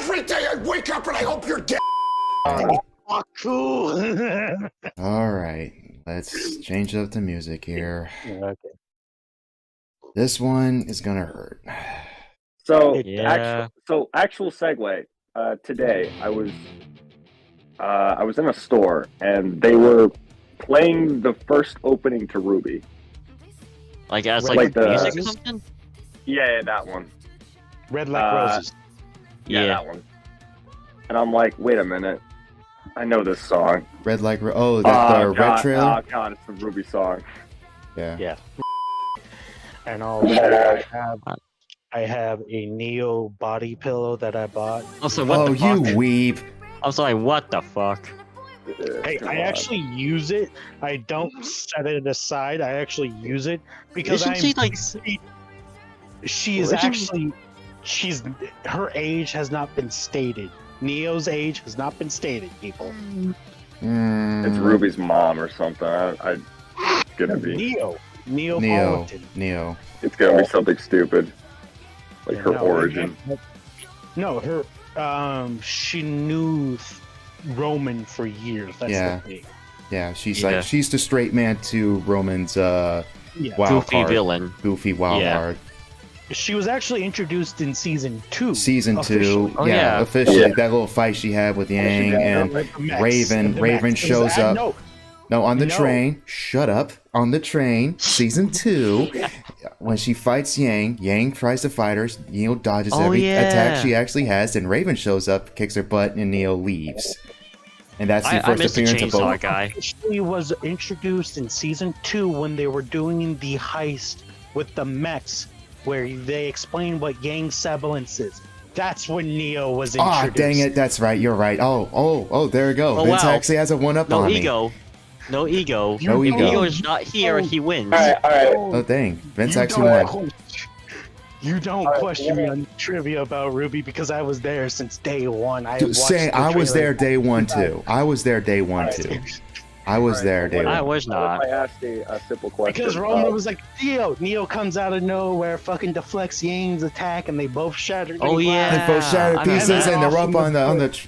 Every day I wake up and I hope you're dead. Fuck cool. All right, let's change up the music here. Okay. This one is gonna hurt. So Yeah. actual segue. Today I was in a store and they were playing the first opening to Rwby. Like as Like like the- music or something? Yeah, that one. Red like roses. Yeah, that one. And I'm like, wait a minute, I know this song. Red like oh, that the red God, trailer. Oh god, it's the Rwby song. Yeah. Yeah. And also, I have a Neo body pillow that I bought. Also, what Oh, the fuck? you weeb. I'm sorry, what the fuck? I actually use it. I don't set it aside. I actually use it because Isn't she like? she is actually her age has not been stated. Neo's age has not been stated, people. It's Ruby's mom or something. I gonna be. Neapolitan. It's gonna be something stupid, like her No, origin. No, her she knew Roman for years. That's Yeah. the thing. Yeah, she's Yeah. like she's the straight man to Roman's Yeah. wild Goofy card. villain. Goofy wild Yeah. card. She was actually introduced in season 2. Season 2, officially. Oh, yeah, yeah. officially. Yeah. That little fight she had with Yang and With the Mex. Raven. The Raven Mex. shows up. No, on the No. train. Shut up. On the train. Season 2. When she fights Yang, Yang tries to fight her. Neo dodges Oh, every yeah. attack she actually has. Then Raven shows up, kicks her butt, and Neo leaves. And that's the I first missed the appearance of chainsaw both. guy. She was introduced in season 2 when they were doing the heist with the mechs, where they explained what Yang Semblance is. That's when Neo was introduced. Ah, dang it. That's right. You're right. Oh, there we go. Oh, Vince wow. actually has a one-up No on ego. No ego. No If ego. ego is not here, he wins. All right. me. Oh, dang. Vince You actually don't won. You don't question me on trivia about Rwby because I was there since day one. I Dude, watched say, the I was trailer. there day one, too. I was there day one, too. I was there day I one. was not. I asked a simple question. Because Roman was like, Neo comes out of nowhere, fucking deflects Yang's attack, and they both shattered. Oh, yeah. They both shattered I remember pieces that. and they're up on the.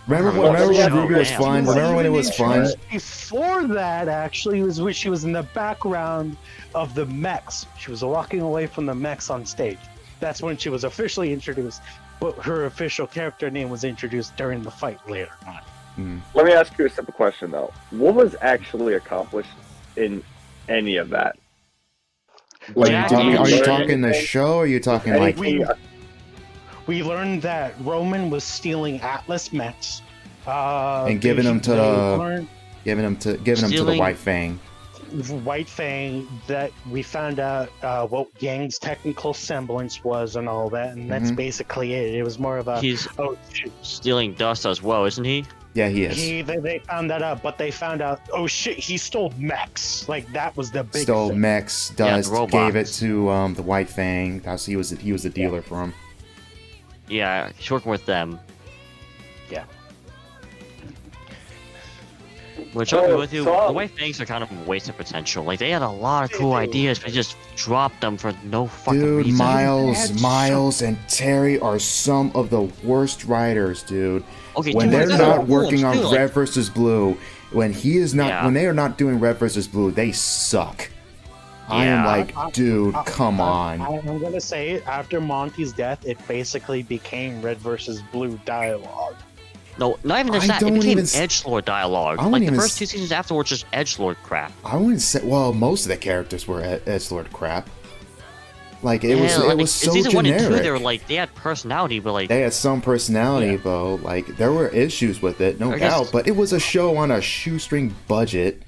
Remember when Rwby was fun? Remember when it was fun? Before that, actually, was when she was in the background of the mechs. She was walking away from the mechs on stage. That's when she was officially introduced. But her official character name was introduced during the fight later on. Let me ask you a simple question though. What was actually accomplished in any of that? Are Yeah, you learn talking the show or are you talking like. We learned that Roman was stealing Atlas mechs. And giving them to they the. learned- Giving them to the Stealing- White Fang. White Fang, that we found out what Yang's technical semblance was and all that, and that's Mhm. basically it. It was more of a He's oh shit. stealing dust as well, isn't he? Yeah, he is. They found that out, but they found out oh shit, he stole mechs. Like that was the big Stole thing. mechs, Yeah, dust, robots. gave it to the White Fang. That's he was the dealer for him. Yeah, he's working with them. Yeah. Which I'll be So- with you, so- the White Fangs are kind of a waste of potential. Like, they had a lot of cool ideas, but they just dropped them for no fucking Dude, reason. Miles and Terry are some of the worst writers, dude. Okay, When dude, they're there's not other working on ones, too, like- Red versus Blue, when he is not, Yeah. when they are not doing Red versus Blue, they suck. I am Yeah. like, dude, come on. I'm gonna say it. After Monty's death, it basically became Red versus Blue dialogue. No, not even just I that. It don't became even edgelord dialogue. I wouldn't Like, the even first 2 seasons afterwards, just edgelord crap. I wouldn't say. Well, most of the characters were Edgelord crap. Like it Yeah, was, like, it was so in season 1 and 2, generic. they were like, they had personality, but like, They had some personality, Yeah. though. Like there were issues with it, no I guess- doubt. But it was a show on a shoestring budget.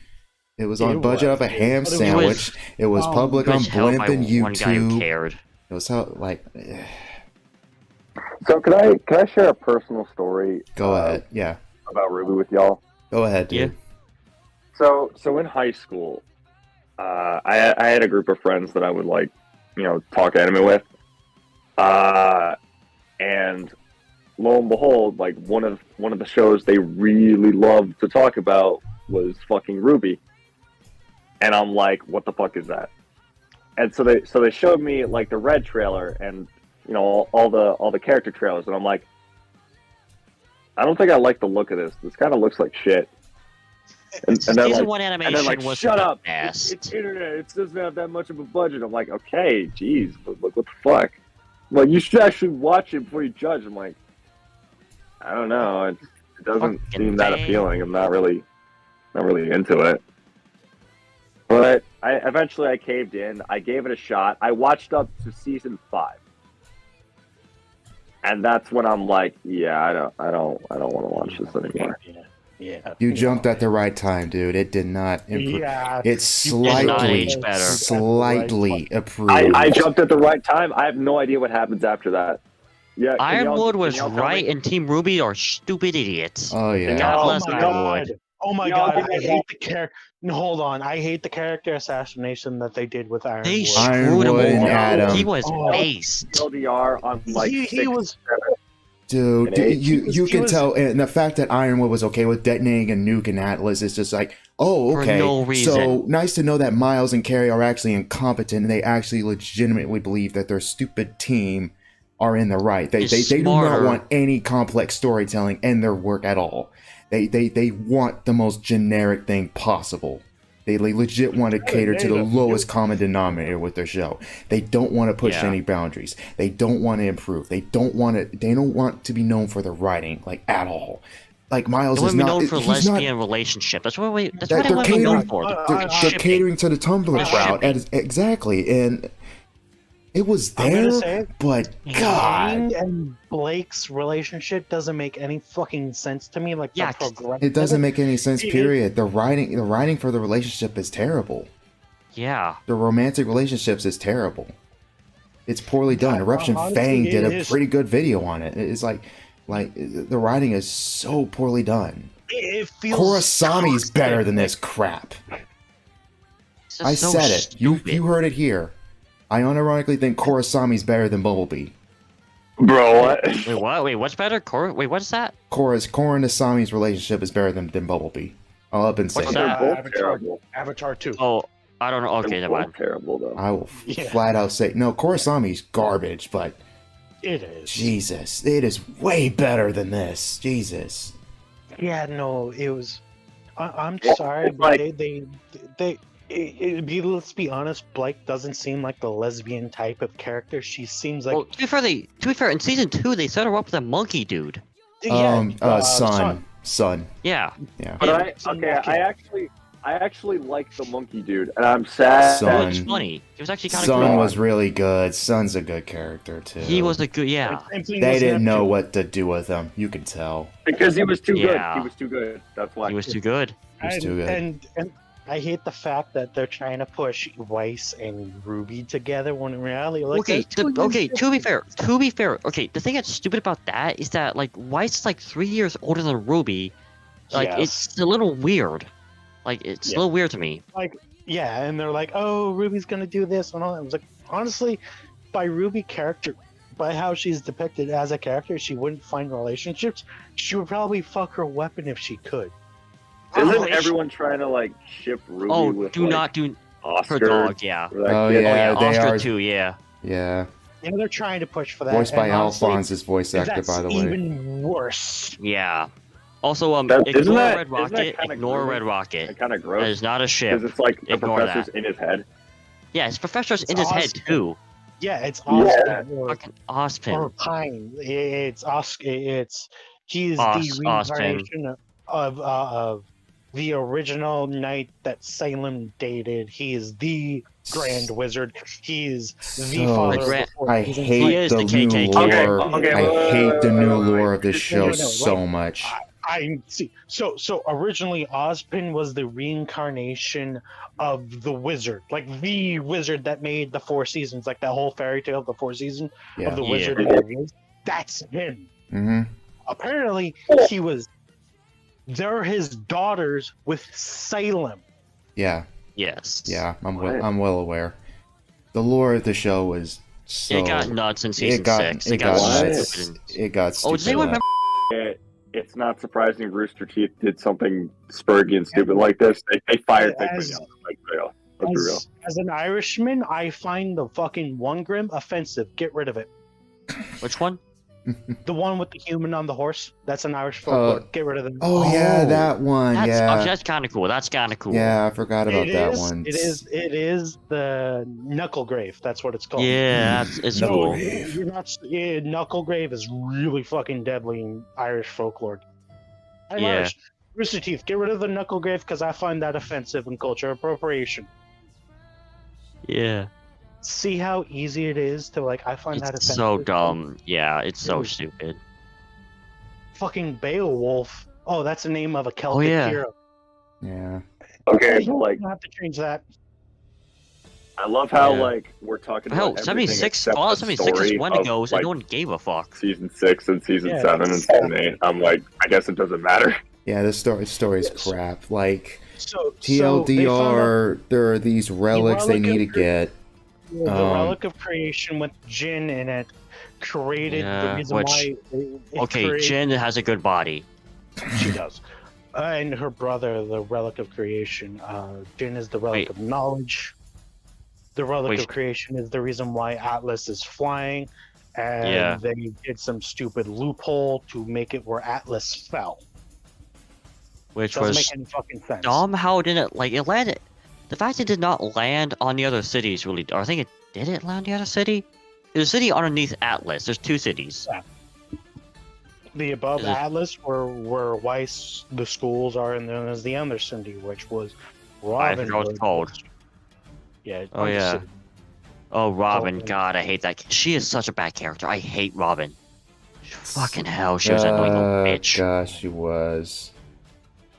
It was on It budget was. of a ham But it was- sandwich. It was public on was held Blimp by and one guy who YouTube. cared. It was how like. So can I share a personal story? Go ahead, yeah. About Rwby with y'all. Go ahead, dude. Yeah. So in high school, I had a group of friends that I would like, talk anime with, and lo and behold, like one of the shows they really loved to talk about was fucking Rwby, and I'm like, what the fuck is that? And so they showed me like the red trailer, and all the character trailers, and I'm like, I don't think I like the look of this. This kind of looks like shit. And then Season like, one animation and then, like, was shut the up. best. It's internet. It doesn't have that much of a budget. I'm like, okay, geez, what the fuck? Like, you should actually watch it before you judge. I'm like, I don't know. It doesn't seem that appealing. I'm not really into it. But eventually I caved in. I gave it a shot. I watched up to season 5. And that's when I'm like, yeah, I don't want to watch this anymore. Yeah. You jumped at the right time, dude. It did not improve. Yeah. It's slightly slightly, better. slightly improved. I jumped at the right time. I have no idea what happens after that. Yeah, Ironwood was right, and Team Ruby are stupid idiots. Oh yeah. God Oh bless my Ironwood. god. Oh my Y'all god, give I me hate the character. No, hold on, I hate the character assassination that they did with Ironwood. They screwed him Ironwood and over. Adam. He was Oh. aced. LDR on like he 6, was 7. Dude, And it- you he can was- tell, and the fact that Ironwood was okay with detonating a nuke in Atlas is just like, oh, For okay. no reason. So nice to know that Miles and Carrie are actually incompetent, and they actually legitimately believe that their stupid team are in the right. They do not smarter. want any complex storytelling in their work at all. They want the most generic thing possible. They legit want to cater to the lowest common denominator with their show. They don't want to push Yeah. any boundaries. They don't want to improve. They don't want to be known for their writing, like, at all. Like, Miles They is want to be not. known for he's not. lesbian relationship. That's what they They're want to be known for. They're Shipping. catering to the Tumblr They're crowd. shipping. Exactly. And it was I'm gonna there, say it. but God. Yang and Blake's relationship doesn't make any fucking sense to me. Like, Yeah, the progression. It doesn't make any sense, It- period. The writing for the relationship is terrible. Yeah. The romantic relationships is terrible. It's poorly done. Yeah, Eruption honestly, Fang it did a is. pretty good video on it. It's like the writing is so poorly done. It feels Kurosami's better than this crap. It's just I so said it. stupid. You heard it here. I unironically think Kurosami's better than Bumblebee. Bro, what? Wait, what? Wait, what's better? Wait, what's that? Korra and Asami's relationship is better than Bumblebee. I'll up and say What's it. that? They're both terrible. Avatar 2. Oh, I don't know. Okay, They're never mind. both terrible though. I will Yeah. flat out say no. Kurosami's garbage, but It is. Jesus, it is way better than this. Jesus. Yeah, no, it was. I'm It's sorry, but like- let's be honest. Blake doesn't seem like the lesbian type of character. She seems like Well, to be fair, in season 2 they set her up with a monkey dude. Son. Yeah. Yeah. But I actually like the monkey dude, and I'm sad. Son. It was funny. It was actually kind of Son cool. was really good. Son's a good character too. He was a good, yeah. They didn't know what to do with him. You can tell. Because he was too Yeah. good. He was too good. That's why. He was too good. He was too good. And I hate the fact that they're trying to push Weiss and Ruby together when in reality, like, Okay, they're 2 years to be fair, okay, the thing that's stupid about that is that, like, Weiss is like 3 years older than Ruby. Like, Yes. it's a little weird. Like, it's a little weird to me. Yeah, and they're like, oh, Ruby's gonna do this and all that. I was like, honestly, by Ruby character, by how she's depicted as a character, she wouldn't find relationships. She would probably fuck her weapon if she could. Isn't everyone trying to like ship Ruby Oh, with do like, not do Oscar? her dog, yeah. Or that Oh, kid? yeah. Oh, yeah, they Oscar are- too, yeah. Yeah. You know, they're trying to push for that. Voiced by and honestly, Alphonse is voice actor, that's by the way. even worse. Yeah. Also, Isn't ignore that- Red isn't that Rocket, kinda ignore gross? Red Rocket. Kind of That gross. is not a ship. Because it's like the Ignore professor's that. in his head. Yeah, his professor's It's in his head Oscar. too. Yeah, it's Yeah. Oscar or Fucking Ospin. Pine. It's Oscar. He's Os- the Ospin. reincarnation of the original knight that Salem dated. He is the Grand Wizard. He is the So- father The of Grand- the Four I Seasons. He hate is the the new KKK. lore. Okay, I hate the new lore of this wait, show wait. so much. I see. So originally, Ozpin was the reincarnation of the wizard, like the wizard that made the Four Seasons, like that whole fairy tale of the Four Seasons Yeah. of the Yeah. wizard. And the Wiz. That's him. Mm-hmm. Apparently, he was. They're his daughters with Salem. Yeah. Yes. Yeah. I'm What? well aware. The lore of the show was so. It got nuts in season it got 6. it got nuts. stupid. It got stupid. Oh, does anyone remember? It's not surprising Rooster Teeth did something spurgy and stupid like this. They fired As- Big Young. Like, real. Let's be real. As an Irishman, I find the fucking one grim offensive. Get rid of it. Which one? The one with the human on the horse. That's an Irish folklore. Get rid of them. Oh yeah, that one. That's, Yeah. that's kind of cool. That's kind of cool. Yeah, I forgot about that one. It is the knuckle grave. That's what it's called. Yeah, it's No, cool. you're not. Yeah, knuckle grave is really fucking deadly in Irish folklore. I'm Yeah. Irish. Rooster Teeth, get rid of the knuckle grave because I find that offensive and culture appropriation. Yeah. See how easy it is to like. I find that It's offensive. so dumb. Yeah, it's so Dude. stupid. Fucking Beowulf. Oh, that's the name of a Celtic yeah. hero. Yeah. Okay, but like I have to change that. I love how Yeah. like we're talking Hell, about 76 except Fallout the 76 is story when of, it goes, and like, no one gave a fuck. season 6 and season Yeah, 7 and it's- season 8. I'm like, I guess it doesn't matter. Yeah, this story's crap. Like So they found out TLDR, there are these relics they relic need to of- get. the relic of creation with Jin in it created the Yeah, reason which- why. It Okay, created- Jin has a good body. She does. And her brother, the relic of creation. Jin is the relic Wait. of knowledge. The relic Wait. of creation is the reason why Atlas is flying. And Yeah. they did some stupid loophole to make it where Atlas fell. Which Doesn't was make any fucking sense. dumb. How did it, like, it landed? The fact it did not land on the other cities really, or I think it, did it land on the other city? There's a city underneath Atlas. There's 2 cities. The above Is it- Atlas where Weiss, the schools are, and then there's the Undercity, which was I Robin. forgot what it's called. Yeah. Oh, yeah. Undercity. Oh, Robin. Oh. God, I hate that. She is such a bad character. I hate Robin. Fucking hell, she was an annoying little bitch. Gosh, she was.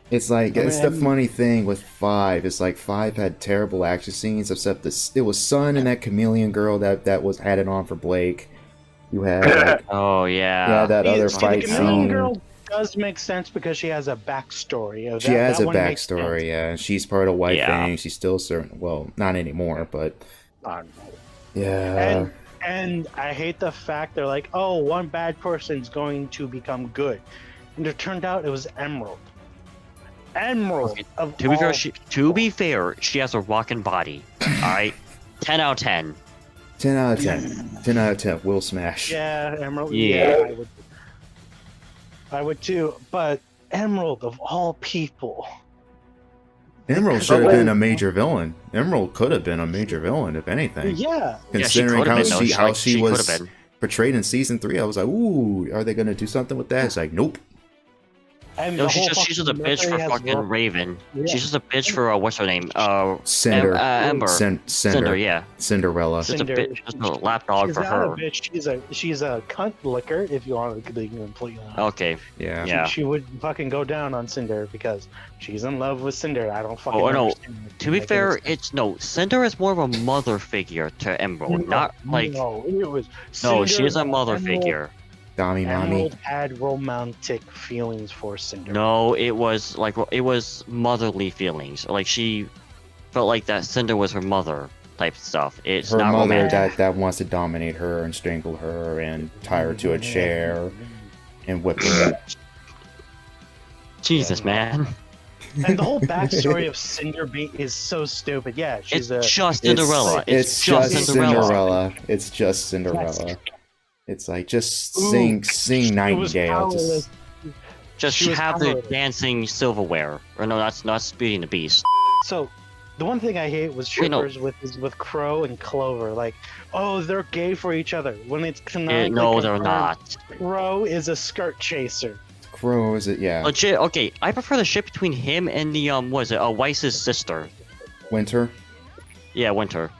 It's like I it's the mean- funny thing with 5. It's like 5 had terrible action scenes, except this. It was Sun and that chameleon girl that was had it on for Blake. You had like, Oh, yeah. yeah, that other See, fight the Chameleon scene. Girl does make sense because she has a backstory. She has a one makes sense. backstory, yeah. And she's part of White Yeah. Fang. She's still certain. Well, not anymore, but yeah. And I hate the fact they're like, oh, one bad person's going to become good, and it turned out it was Emerald. Emerald. Okay, Of To be fair, all- she has a rockin' body. Alright? 10 out of 10. 10 out of 10. 10 out of 10. Will smash. Yeah, Emerald. Yeah. Yeah, I would too. But Emerald of all people. Emerald should have been a major villain. Emerald could have been a major villain, if anything. Yeah. Considering could've how been, though. she how Like, she she was could've been. portrayed in season 3, I was like, ooh, are they gonna do something with that? It's like, nope. And No, the she's whole just a fucking bitch for military has fucking ro- Raven. Yeah. She's just a bitch for what's her name? Cinder. Ember. Cinder. Yeah. Cinderella. Just a Cinder. bitch, just a lapdog She's for not her. a bitch. She's a cunt licker, if you want to be completely honest. Okay. Yeah. Yeah. She would fucking go down on Cinder because she's in love with Cinder. I don't fucking Oh, no. understand it. To be Like, fair, it's- it's no. Cinder is more of a mother figure to Emerald, not like. No, it was. No, she Cinder- is a mother Emerald- figure. Dommy mommy. Emerald had romantic feelings for Cinder. No, it was like it was motherly feelings. Like she felt like that Cinder was her mother type stuff. It's Her not mother romantic. that wants to dominate her and strangle her and tie her to a chair and whip her. Jesus, man. And the whole backstory of Cinder is so stupid. Yeah, she's It's a. just Cinderella. It's just Cinderella. It's just Cinderella. It's like just Ooh, sing It was Nightingale. Just powerless. Just She was have the powerless. dancing silverware. Or no, that's not Beauty and the Beast. So, the one thing I hate was Wait, no. shippers with Crow and Clover. Like, oh, they're gay for each other. When it's canonically No, they're confirmed, not. Crow is a skirt chaser. Crow, is it? Yeah. Legit. Okay, I prefer the ship between him and the was it Weiss's sister? Winter. Yeah, Winter.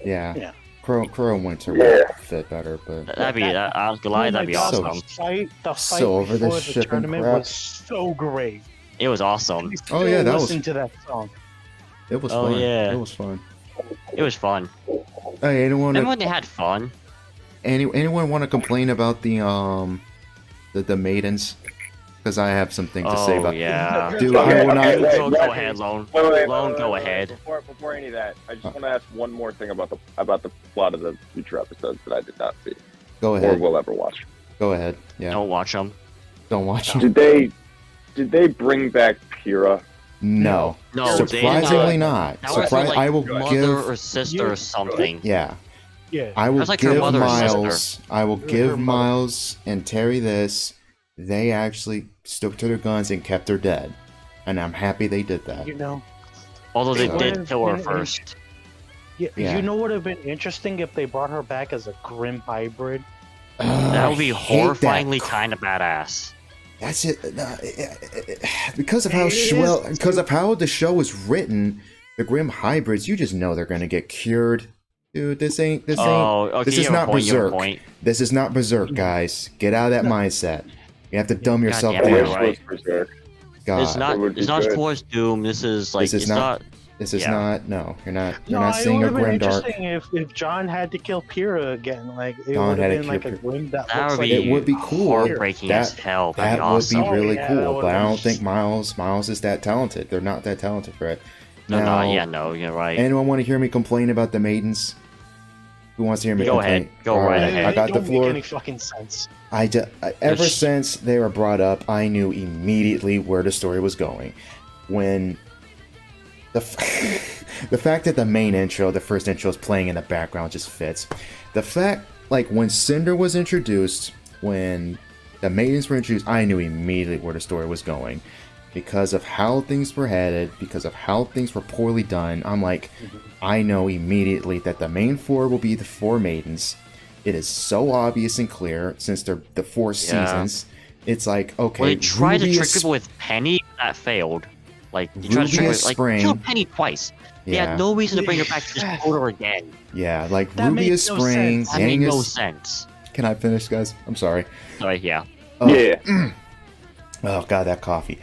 Yeah. Yeah. Crow and Winter would fit better, but That'd be. I was gonna lie. Oh That'd be my God, awesome. The fight So over before this the shipping tournament crap. was so great. It was awesome. Oh, yeah, that was- Listen to that song. it was Oh, fun. yeah. It was fun. It was fun. Hey, anyone Remember when they had fun? anyone want to complain about the maidens? Because I have something to say Oh about. yeah. Dude, Okay, I will not. okay, wait. Go ahead, Lone. Lone, go ahead. Before any of that, I just want to ask one more thing about the plot of the future episodes that I did not see Go or ahead. will ever watch. Go ahead. Yeah. Don't watch them. Don't watch. Did they bring back Kira? No. No, they did Surprisingly not. not. That was her, Surprise! like, I will mother give. or sister or something. Yeah. Yeah. I will That's like her give mother and Miles. I will Her give mother. Miles and Terry this. They actually stuck to their guns and kept her dead, and I'm happy they did that. You know. Although they So- did kill her And- first. Yeah, Yeah. You know what would have been interesting if they brought her back as a Grim hybrid? That would be I hate that. horrifyingly kind of badass. That's it. Because of how It is, because of how the show is written, the Grim hybrids, you just know they're gonna get cured. Dude, this ain't. Oh, okay. This you is have a not point, you have a Berserk. point. This is not Berserk, guys. Get out of that mindset. You have to dumb yourself damn I it, wish down. right. it was Berserk. God, It's not. It would be It's not as good. cool as Doom. This is like. This is it's not- not. this is yeah. not. No, you're not. You're No, not it seeing would a have been Grim dark. interesting if John had to kill Pyrrha again. Like it John would had have to been like kill a Grim that That looks would like be. It would be cool. Heartbreaking as hell. That'd That be awesome. would be really Oh, yeah, that cool, would've but I been- don't think Miles is that talented. They're not that talented for it. No, Now, no, yeah, no, you're right. anyone want to hear me complain about the Maidens? Who wants to hear me Go complain? ahead. Go All right They ahead. I got the don't floor. Make any fucking sense. Ever Yes. since they were brought up, I knew immediately where the story was going. When the the fact that the main intro, the first intro, is playing in the background just fits. The fact, like when Cinder was introduced, when the Maidens were introduced, I knew immediately where the story was going. Because of how things were headed, because of how things were poorly done, I'm like, I know immediately that the main four will be the four Maidens. It is so obvious and clear since they're the four seasons. It's like, okay, Well, they tried to Rwby trick is- people with Penny. That failed. Like, they tried to Rwby trick her, is like, Spring. kill Penny twice. They Yeah. had no reason to bring her back to just kill her again. Yeah, like That Ruby made is no Spring, sense. That made Yang no is. sense. Can I finish, guys? I'm sorry. Sorry, yeah. Oh, Yeah. Oh god, that coffee.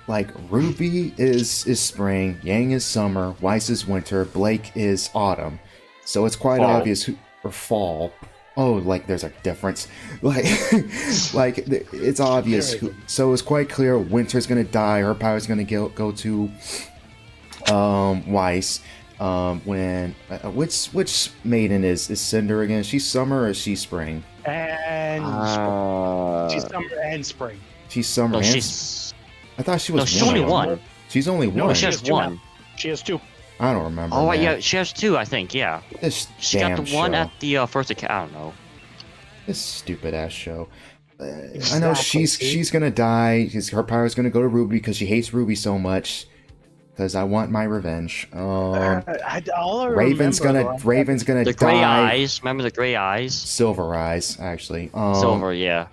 Like Ruby is spring, Yang is summer, Weiss is winter, Blake is autumn. So it's quite Fall. obvious or fall. Oh, like there's a difference. Like it's obvious. So it's quite clear winter's gonna die. Her power's gonna go to Weiss. When which maiden is Cinder again? Is she summer or is she spring? And she's summer and spring. She's summer. No, and she's. I thought she No, was she's one. only one. She's only No, one. She has two one. now. She has two. I don't remember. Oh, right, man. yeah, she has two, I think, yeah. This She damn got the one show. at the first account. I don't know. This stupid ass show. I know Exactly. she's gonna die. Her power's gonna go to Rwby because she hates Rwby so much. Because I want my revenge. All I Raven's remember, gonna though, Raven's gonna The gray die. eyes. Remember the gray eyes? Silver eyes, actually. Silver, yeah.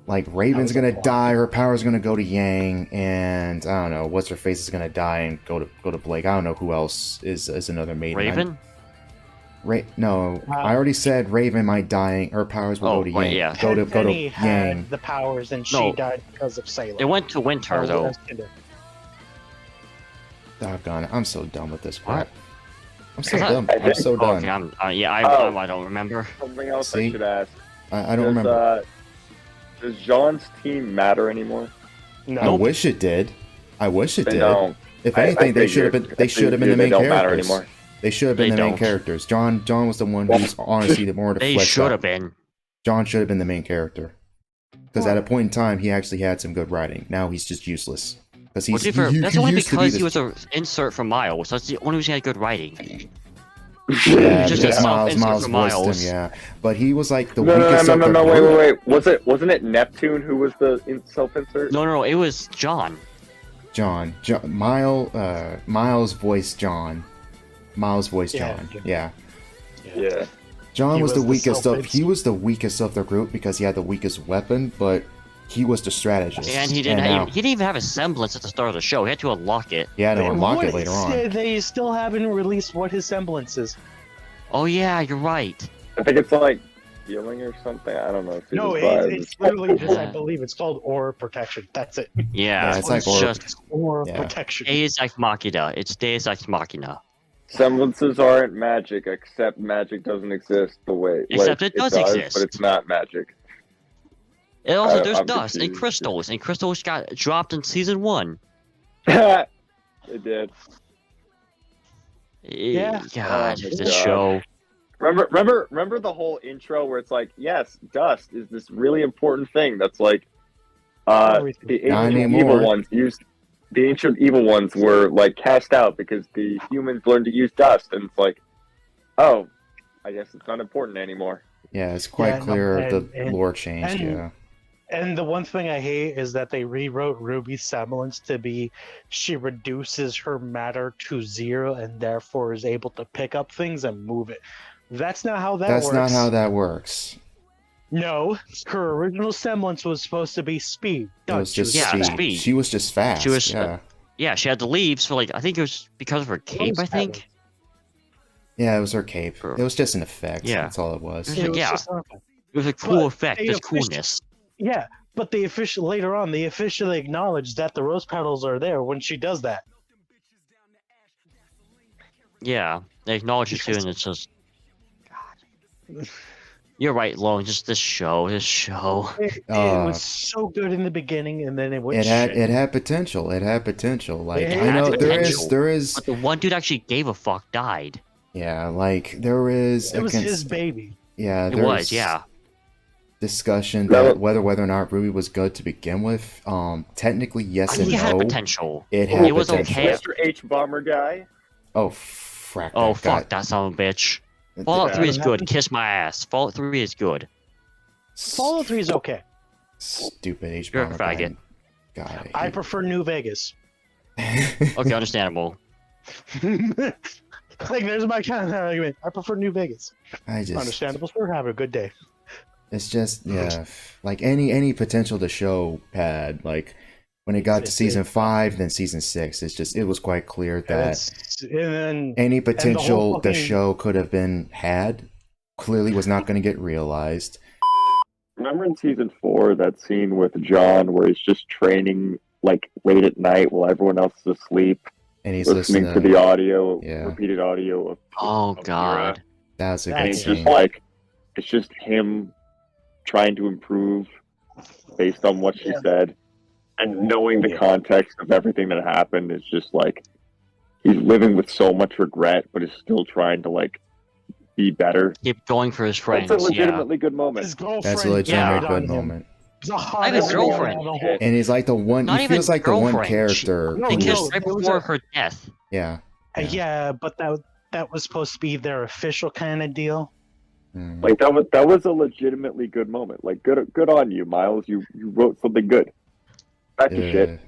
Like Raven's was gonna a lot. die. Her power's gonna go to Yang, and I don't know what's her face is gonna die and go to Blake. I don't know who else is another maiden. Raven? No, I already said Raven might die. Her powers will Oh, go to right, Yang. yeah. Go to Penny had Yang. the powers, and she No. died because of Sailor. It went to winter, though. Doggone it! I'm so done with this crap. What? I'm so I thought- dumb. I I'm think- so Oh, done. okay, I don't remember. Something else See? I should ask. I don't remember. Does Jean's team matter anymore? I No, wish it did. I wish it They did. don't. If I anything, they should have figured. been. They I should have been the figured main they don't matter characters. anymore. They should have been They the main don't. characters. John was the one who's honestly the more They fleshed should out. have been. John should have been the main character. Because at a point in time, he actually had some good writing. Now he's just useless. Because Well, he's to be fair, that's only used to be because this- he was an insert from Miles. That's the only reason he had good writing. Yeah, just because a Miles self-insert for voiced Miles. him, yeah. But he was like the No, weakest of the wait, group. wait. Wasn't it Neptune who was the self-insert? No, it was John. John, Miles voiced John. Miles voiced Yeah, John. yeah. Yeah. Yeah. John He was the was the weakest of. self-insert. He was the weakest of the group because he had the weakest weapon, but he was the strategist. And he didn't now- he didn't even have a semblance at the start of the show. He had to unlock it. He had to unlock it What- later on. They still haven't released what his semblance is. Oh yeah, you're right. I think it's like healing or something. I don't know. If No, it's literally just, I believe it's called Aura Protection. That's it. Yeah, Yeah, it's like it's Aura- just Aura Yeah. Protection. Deus Ex Machina. It's Deus Ex Machina. Semblances aren't magic, except magic doesn't exist the way. Except like, it does exist. but it's not magic. And also, there's I'm dust and confused. crystals, and crystals got dropped in season 1. It did. Yeah. God, Oh my this God. show. Remember the whole intro where it's like, yes, dust is this really important thing that's like, Everything. the Not ancient anymore. evil ones used. The ancient evil ones were like cast out because the humans learned to use dust, and it's like, oh, I guess it's not important anymore. Yeah, it's quite Yeah, no, clear the and- lore changed. and- Yeah. And the one thing I hate is that they rewrote Ruby's semblance to be she reduces her matter to 0 and therefore is able to pick up things and move it. That's not how that That's works. not how that works. No, her original semblance was supposed to be speed. It was just Yeah, speed. speed. She was just fast. She was- yeah. Yeah, she had to leave, so like I think it was because of her cape. I think. Yeah, it was her cape. Or- It was just an effect. Yeah. That's all it was. It was Yeah. just It was a cool effect. they There's officially- coolness. Yeah, but they later on they officially acknowledge that the rose petals are there when she does that. Yeah, they acknowledge it too, and it's just. God. You're right, Lone. Just this show. It Uh, was so good in the beginning, and then it went It had shit. potential. It had potential. Like It I had know potential. there is But the one dude actually gave a fuck died. yeah, like there is It was against- his baby. Yeah, It there was, yeah. discussion That that was- whether or not Ruby was good to begin with. Technically yes I and think it had no. potential. It had It was potential. okay. Mr. H Bomber guy. Oh frack. Oh that fuck guy. that son of a bitch. Fallout Yeah. 3 is good. Happened? Kiss my ass. Fallout 3 is good. Fallout 3 is okay. Stupid H You're a bomber faggot. guy. I prefer New Vegas. Okay, understandable. Like, there's my kind of argument. I prefer New Vegas. I just Understandable, sir. Have a good day. it's just yeah, like any potential the show had, like when it got to It's- season 5, then season 6, it was quite clear that And then any potential the fucking- show could have been had clearly was not going to get realized. Remember in season 4 that scene with John where he's just training like late at night while everyone else is asleep, And he's listening listening to the audio, Yeah. repeated audio of Oh of god. Mira. that was a And And good it's scene. just like it's just him trying to improve based on what she said, and knowing the Yeah. context of everything that happened is just like he's living with so much regret, but is still trying to like be better. Keep going for his friends. That's a Yeah. legitimately good moment. his girlfriend. That's a legitimate died good on him. moment. The I have a hottest girlfriend. woman in the whole- And he's like the one. Not He even feels like the one girlfriend. character. No, They no, kissed right it was before a- her death. Yeah. Yeah, but that was supposed to be their official kind of deal. Mm. Like that was a legitimately good moment. Like good on you, Miles. You wrote something good. Back to shit.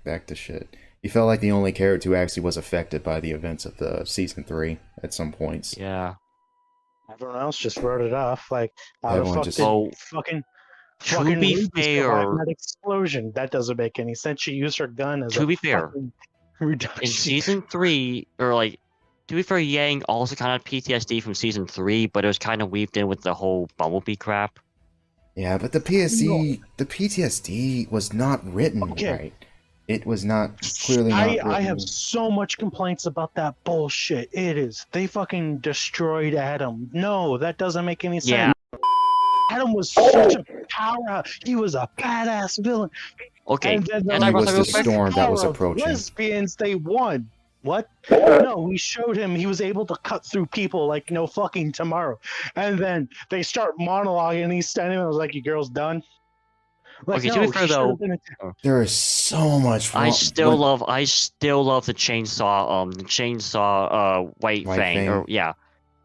Back to shit. You felt like the only character who actually was affected by the events of the season 3 at some points. Yeah. Everyone else just wrote it off. Like, how the Everyone fuck just- did Oh, fucking to be Ruby survive fair, that explosion? That doesn't make any sense. She used her gun as To a be fair, fucking in reduction. season 3, or like, to be fair, Yang also kind of PTSD from season 3, but it was kind of weaved in with the whole Bumblebee crap. Yeah, but the PTSD was not written Okay. right. It was not clearly not written. I have so much complaints about that bullshit. It is. They fucking destroyed Adam. No, that doesn't make any sense. Yeah. Adam was such a powerhouse. He was a badass villain. Okay, And then and I He brought was that the real quick. storm that was Power of approaching. Lesbians, they won. What? No, we showed him he was able to cut through people like no fucking tomorrow. And then they start monologuing and he's standing there and was like, "You girls done?" Like, Okay, to be fair, he should've though, been There is so much. I still what- love the chainsaw White White Fang. Fang. Or yeah,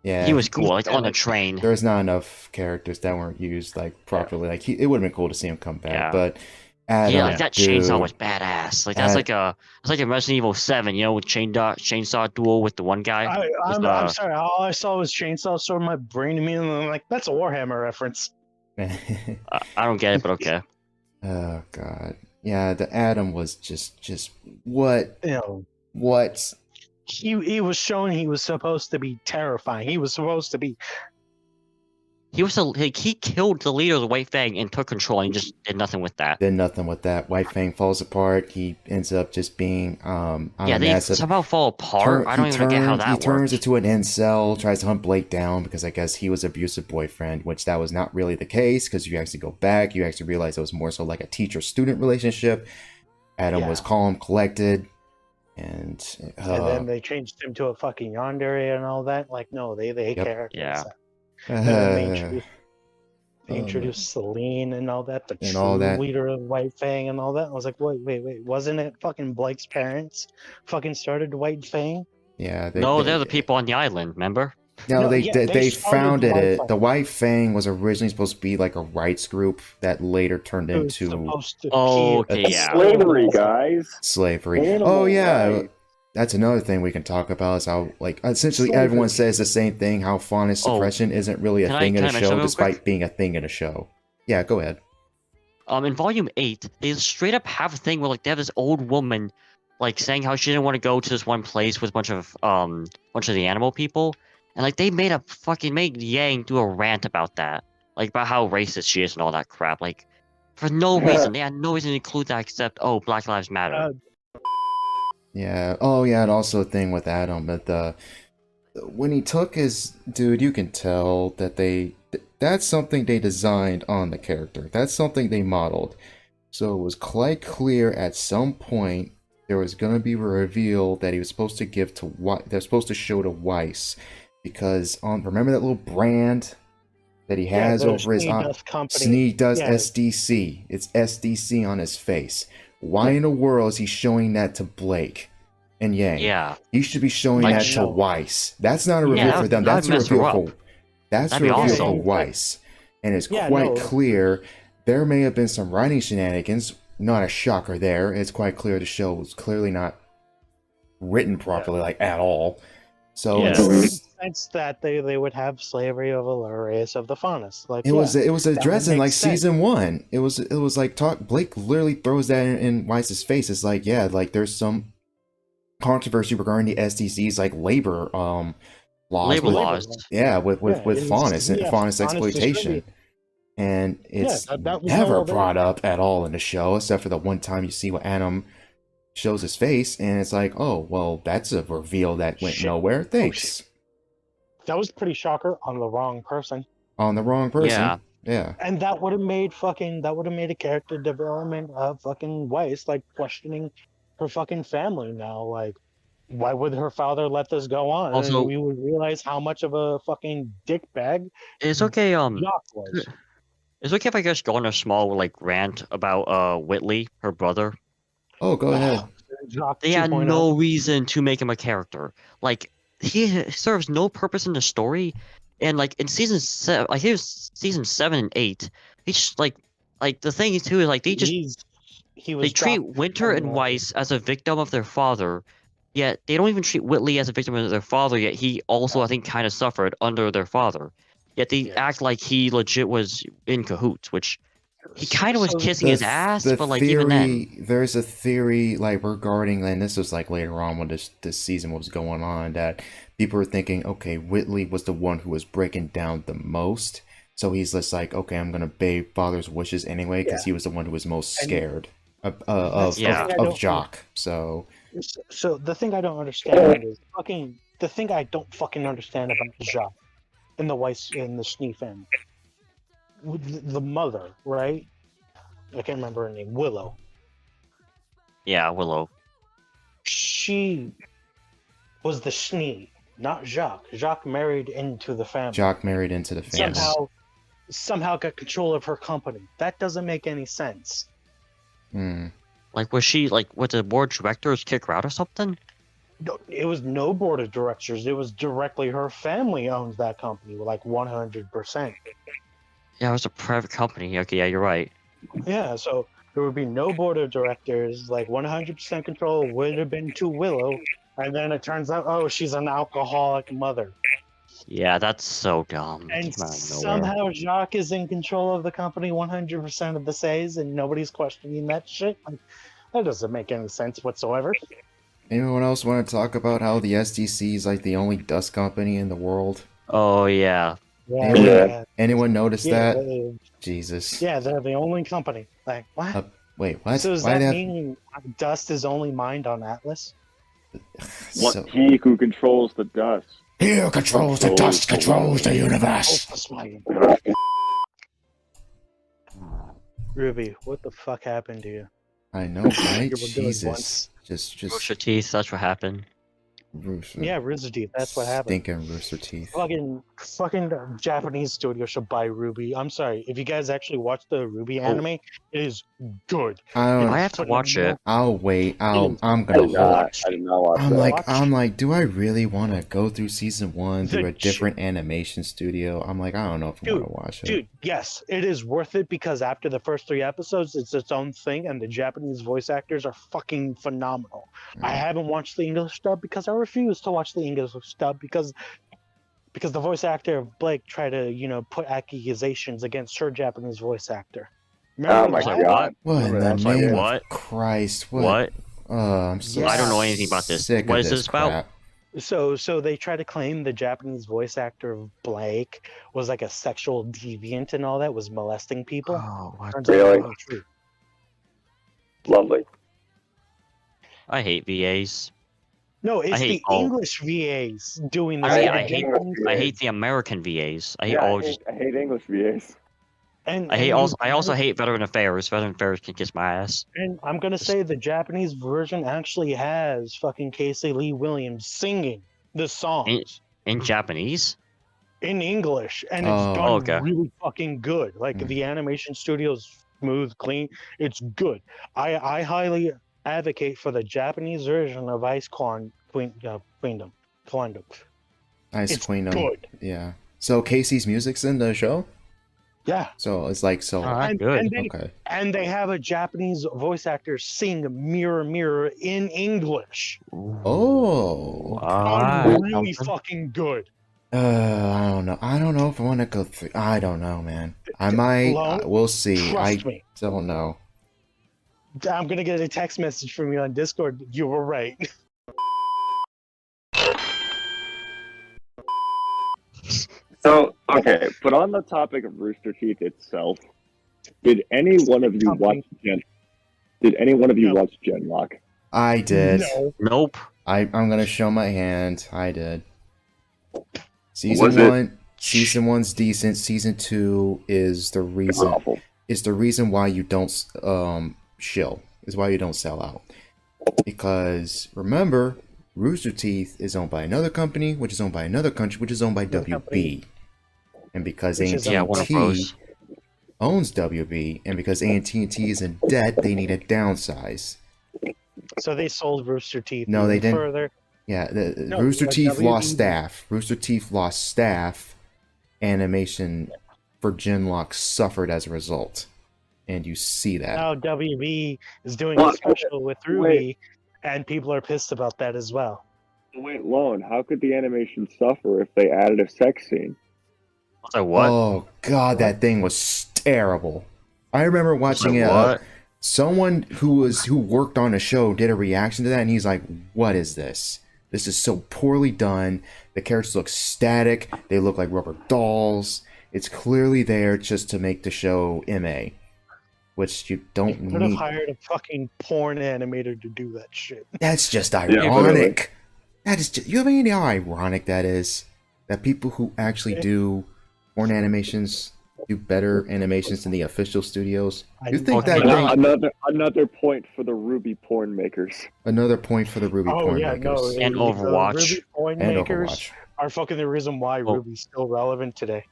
Yeah, he was cool, like on the train. There's not enough characters that weren't used like properly. Like it would have been cool to see him come back, Yeah. but Adam, Yeah, like that chainsaw dude, was badass. Like that's like a Resident Evil 7, you know, with chainsaw duel with the one guy. I'm sorry. All I saw was chainsaw sword in my brain immediately. And I'm like, that's a Warhammer reference. I don't get it, but okay. oh god, yeah. The Adam was just what You know, what he was shown he was supposed to be terrifying. He was supposed to be. He killed the leader of the White Fang and took control and just did nothing with that. did nothing with that. White Fang falls apart. He ends up just being on Yeah, a they massive. somehow fall apart. I don't even get how that He turns works. into an incel, tries to hunt Blake down because I guess he was abusive boyfriend, which that was not really the case because you actually go back, you actually realize it was more so like a teacher-student relationship. Adam was Yeah. calm, collected, and And then they changed him to a fucking yandere and all that. Like, no, they Yep. characters. Yeah. And then they Oh, introduced Celine and all that, the And true all that. leader of White Fang and all that. I was like, wait, wasn't it fucking Blake's parents fucking started White Fang? yeah. No, they're the people on the island, remember? No, No, they yeah, they, they they started founded Wi-Fi. it. The White Fang was originally supposed to be like a rights group that later turned It was into supposed to Oh, keep okay, a yeah. Slavery, guys. slavery. Animal Oh yeah, rights. that's another thing we can talk about is how like essentially Slavery. everyone says the same thing. How faunus Oh, suppression isn't really a can I- thing in can a I mention show, real quick? despite being a thing in a show. Yeah, go ahead. In Volume 8, they straight up have a thing where like they have this old woman like saying how she didn't want to go to this one place with a bunch of the animal people, and like they made Yang do a rant about that, like about how racist she is and all that crap, like for no reason. They had no reason to include that except Black Lives Matter. Yeah. Oh yeah, and also a thing with Adam that when he took his dude, you can tell that that's something they designed on the character. That's something they modeled. So it was quite clear at some point there was gonna be a reveal that he was supposed to give to they're supposed to show to Weiss, because remember that little brand that he has the over his eye? Dust Company. Sneak does Yeah. SDC. It's SDC on his face. Why in the world is he showing that to Blake and Yang? Yeah, He should be showing Like, that to no. Weiss. That's not a Yeah, reveal that for them. would- that That's a would mess her reveal up. for that's a That'd be reveal awesome. for Weiss. And it's Yeah, quite no. clear there may have been some writing shenanigans. Not a shocker there. It's quite clear the show was clearly not written properly, like at all. So Yeah. It makes sense that they would have slavery of a race of the faunus. Like it was would addressed in make like sense. season 1. It was like Blake literally throws that in Weiss's face. It's like, yeah, like there's some controversy regarding the SDC's like labor laws. labor with- laws. Yeah, with it's- faunus and yeah, faunus faunus exploitation. distributed. And it's that was never all there. brought up at all in the show, except for the one time you see what Adam shows his face, and it's like, oh, well, that's a reveal that went Shit. nowhere. Thanks. That was pretty shocker on the wrong person. On the wrong person. Yeah. Yeah. And that would have made a character development of fucking Weiss, like questioning her fucking family now. Like, why would her father let this go on? Also- and we would realize how much of a fucking dickbag It's okay. Jock was. It's okay if I just go on a small like rant about Whitley, her brother. Oh, go ahead. Jock They had 2.0. no reason to make him a character. Like he serves no purpose in the story, and like in season 7, like he was season 7 and 8. He just like the thing too is like He was they treat Jock Winter and 2.0. Weiss as a victim of their father, yet they don't even treat Whitley as a victim of their father. Yet he also I think kind of suffered under their father. Yet they Yeah. act like he legit was in cahoots, which he kind of was So kissing his ass, the but like even then. there's a theory like regarding, and this was like later on when this season was going on, that people were thinking, okay, Whitley was the one who was breaking down the most, so he's just like, okay, I'm gonna obey father's wishes anyway, because he was the one who was most And scared that's the thing I of don't- Jock. So So the thing I don't understand is the thing I don't fucking understand about Jacques in the Schnee family. The mother, right? I can't remember her name. Willow. Yeah, Willow. She was the Schnee, not Jacques. Jacques married into the family. Jock married into the family. Somehow got control of her company. That doesn't make any sense. Hmm. Like, was she like, would the board of directors kick her out or something? No, it was no board of directors. It was directly her family owns that company, like 100%. Yeah, it was a private company. Okay, yeah, you're right. Yeah, so there would be no board of directors, like 100% control would have been to Willow, and then it turns out, oh, she's an alcoholic mother. Yeah, that's so dumb. And Came out of nowhere. somehow Jacques is in control of the company 100% of the says, and nobody's questioning that shit. Like, that doesn't make any sense whatsoever. Anyone else want to talk about how the SDC is like the only dust company in the world? Oh yeah. Anyone notice yeah, that? Jesus. yeah, they're the only company. Like, what? Wait, what? So does Why that do they have- mean dust is only mined on Atlas? What So- he who controls the dust? He who controls the dust controls the universe. Oh, that's mine. Ruby, what the fuck happened to you? I know, right? You were good Jesus. once. Just Brush your teeth. That's what happened. Yeah, Rooster Teeth. That's what happened. Stinking Rooster Teeth. Fucking Japanese studio should buy Rwby. I'm sorry. If you guys actually watch the Rwby anime, it is good. I have to watch it. I'll wait. I'm I gonna did hold. not. I did not watch that. I'm like, do I really want to go through season 1 through The a different animation studio? I'm like, I don't know if I want to watch it. Dude, yes, it is worth it because after the first 3 episodes, it's its own thing, and the Japanese voice actors are fucking phenomenal. I haven't watched the English dub because I refuse to watch the English dub because the voice actor of Blake tried to, put accusations against her Japanese voice actor. Oh my that? god! What in the That's like, name what? of Christ? What? I'm so I don't know anything about this. sick What of is this this about? crap. So they try to claim the Japanese voice actor of Blake was like a sexual deviant and all that, was molesting people. Oh, what? Turns out Really? it wasn't true. Lovely. I hate VAs. No, it's hate the all- English VAs doing this. I mean, I I hate hate, English I VAs. hate the American VAs. I hate Yeah, all. I hate English VAs. And, I hate and also. you- I also hate Veteran Affairs. Veteran Affairs can kiss my ass. And I'm gonna say the Japanese version actually has fucking Casey Lee Williams singing the songs In Japanese. in English, and it's Oh, done okay. really fucking good. Like Hmm. the animation studio's smooth, clean. It's good. I highly advocate for the Japanese version of Queendom. Ice It's Queendom. good. Yeah. So Casey's music's in the show? Yeah, So it's like so. Oh, that's and, good. and they, Okay. and they have a Japanese voice actor sing "Mirror, Mirror" in English. Oh. Done really something. fucking good. I don't know. I don't know if I want to go through. I don't know, man. I might. Lone, We'll see. Trust me. Don't know. I'm gonna get a text message from you on Discord. You were right. So, okay, but on the topic of Rooster Teeth itself, did any one of you watch Did any one of you No. watch Genlock? I did. No. Nope. I'm gonna show my hand. I did. Was Season it- 1. Season 1's decent. Season 2 is the It's reason. awful. Is the reason why you don't shill. Is why you don't sell out. Because remember, Rooster Teeth is owned by another company, which is owned by another country, which is owned by Another WB. company. And because Which is Yeah, one of AT&T those. owns WB, and because AT&T is in debt, they need to downsize. So they sold Rooster Teeth. No, they even didn't. Further. Yeah, No, Rooster like Teeth lost WB. staff. Rooster Teeth lost staff. Animation for Genlock suffered as a result. And you see that. Now WB is doing Well, a special with Rwby, wait. and people are pissed about that as well. Wait, Lone, how could the animation suffer if they added a sex scene? So what? Oh god, that thing was terrible. I remember watching it. What? Someone who worked on a show did a reaction to that, and he's like, "What is this? This is so poorly done. The characters look static. They look like rubber dolls. It's clearly there just to make the show MA, which you don't You could have need. hired a fucking porn animator to do that shit. That's just literally. ironic. That is just, you mean how ironic that is? That people who actually do porn animations do better animations than the official studios. You think that Okay. thing, Another point for the Rwby porn makers. another point for the Rwby Oh porn yeah, makers. no. And the Overwatch. Rwby porn And makers Overwatch. are fucking the reason why Oh. Ruby's still relevant today.